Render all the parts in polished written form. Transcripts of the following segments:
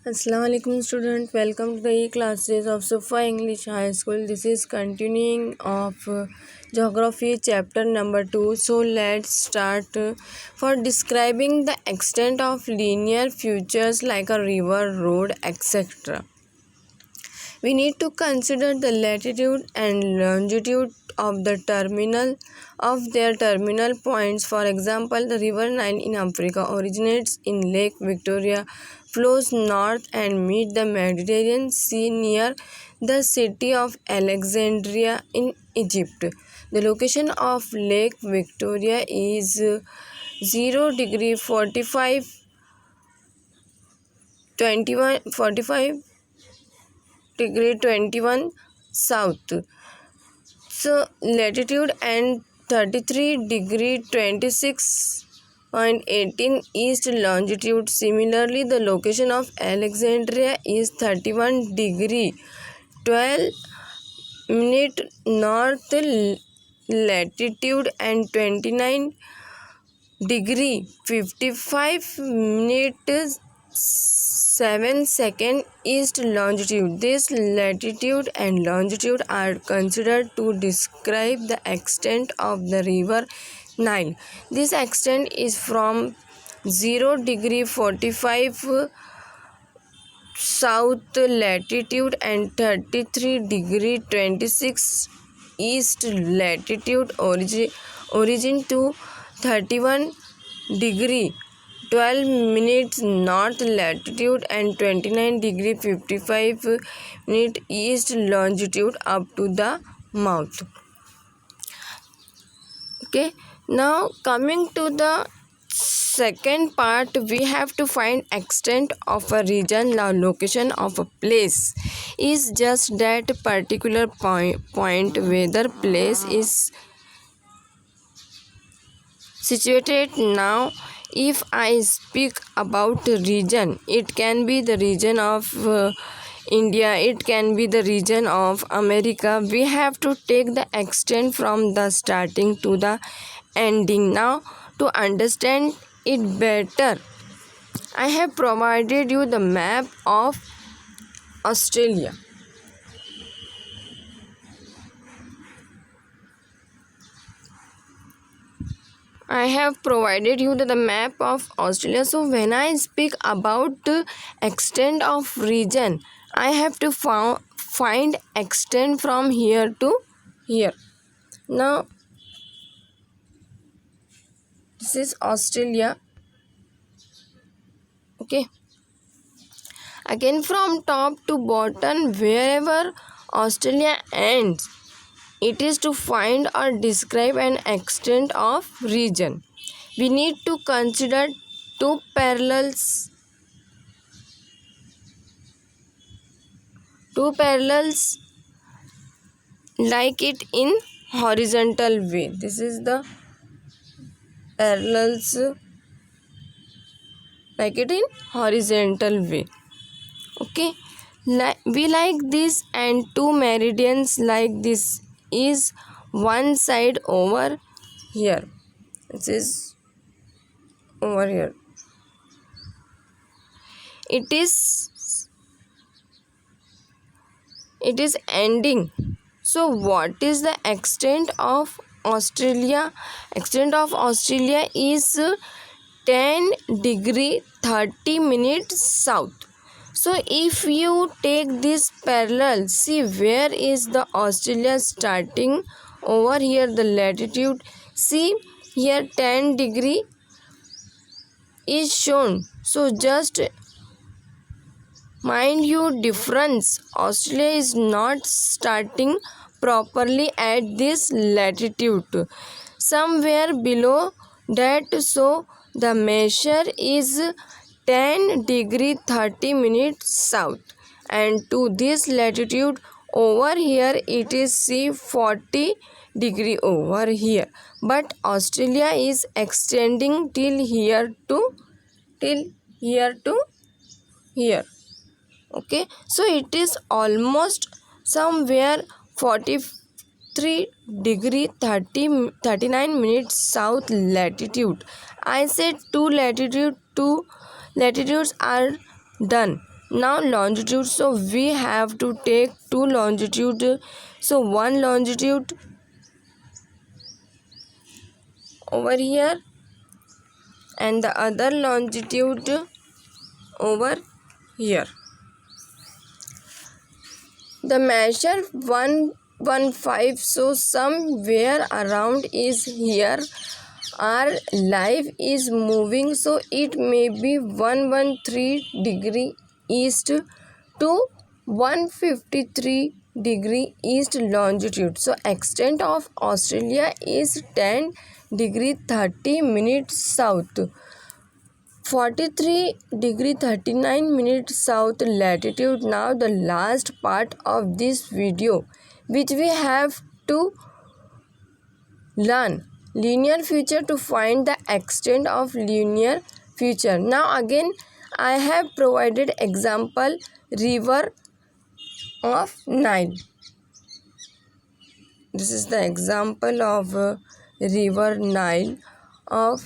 Assalamualaikum student, welcome to the classes of Sufa English High School. This is continuing of geography chapter number 2. So let's start for describing the extent of linear features like a river, road, etc. We need to consider the latitude and longitude of the terminal points. For example, the river Nile in Africa originates in Lake Victoria, flows north and meets the Mediterranean Sea near the city of Alexandria in Egypt. The location of Lake Victoria is 0 degree 45 degree 21 south, so latitude, and 33 degree 26.18 east longitude. Similarly, the location of Alexandria is 31 degree 12 minute north latitude and 29 degree 55 minutes 7 second east longitude. This latitude and longitude are considered to describe the extent of the river Nile. This extent is from 0 degree 45 south latitude and 33 degree 26 east latitude origin to 31 degree 12 minutes north latitude and 29 degree 55 minute east longitude up to the mouth. Okay, now coming to the second part, we have to find extent of a region. Now location of a place is just that particular point whether place is situated. Now if I speak about region, it can be the region of India, it can be the region of America. We have to take the extent from the starting to the ending. Now to understand it better, I have provided you the map of Australia. I have provided you the map of Australia. So when I speak about the extent of region, I have to find extent from here to here. Now this is Australia. Okay. Again, from top to bottom, wherever Australia ends, it is to find or describe an extent of region. We need to consider two parallels like it in horizontal way. This is the parallels like it in horizontal way. Okay, we like this, and two meridians like this is one side over here. This is over here. It is ending. So what is the extent of Australia? Extent of Australia is 10 degree 30 minutes south. So if you take this parallel, see where is the Australia starting. Over here the latitude, see here 10 degree is shown. So just mind you difference, Australia is not starting properly at this latitude, somewhere below that. So the measure is 10 degree 30 minutes south, and to this latitude over here it is see 40 degree over here, but Australia is extending till here to here. Okay, so it is almost somewhere 43 degree 39 minutes south latitude. I said two latitudes are done. Now longitude, so we have to take two longitude. So one longitude over here and the other longitude over here. The measure 115, so somewhere around is here. Our life is moving, so it may be 113 degree east to 153 degree east longitude. So extent of Australia is 10 degree 30 minutes south, 43 degree 39 minutes south latitude. Now the last part of this video, which we have to learn linear feature to find the extent of linear feature. Now again I have provided example river of Nile. This is the example of river Nile of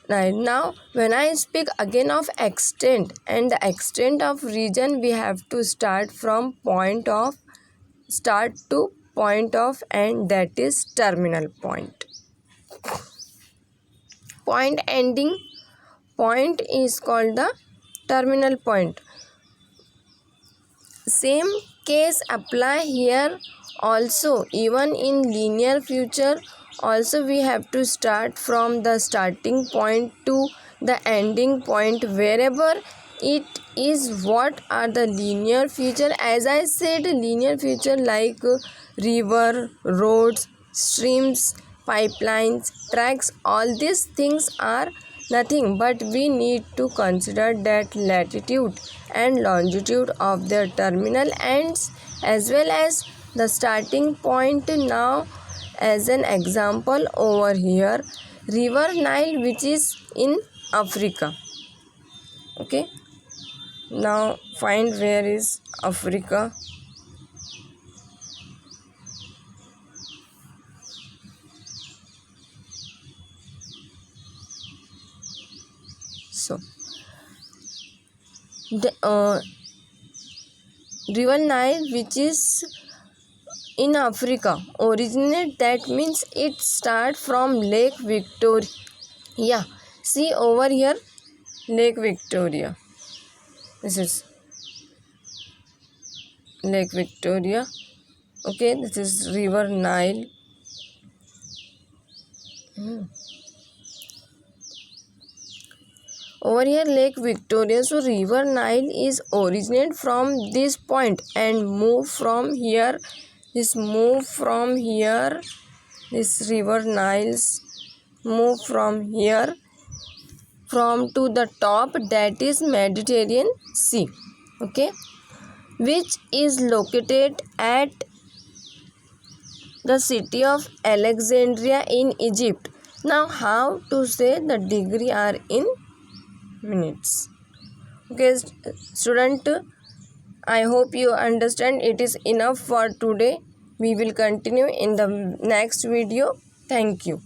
Nile. Now when I speak again of extent and the extent of region, we have to start from point of start to point of, and that is terminal point. Point ending point is called the terminal point. Same case apply here also. Even in linear feature also we have to start from the starting point to the ending point, wherever it is. What are the linear feature? As I said, linear feature like river, roads, streams, pipelines, tracks, all these things are nothing, but we need to consider that latitude and longitude of their terminal ends as well as the starting point. Now as an example over here, river Nile, which is in Africa. Okay, now find where is Africa. So the river Nile, which is in Africa, originate, that means it start from Lake Victoria. Yeah, see over here, Lake Victoria. This is Lake Victoria. Okay, this is river Nile. Over here Lake Victoria. So river Nile is originate from this point and move from here. This move from here. This river Niles move from here from to the top, that is Mediterranean Sea. Okay, which is located at the city of Alexandria in Egypt. Now how to say the degree are in minutes? Okay student, I hope you understand. It is enough for today. We will continue in the next video. Thank you.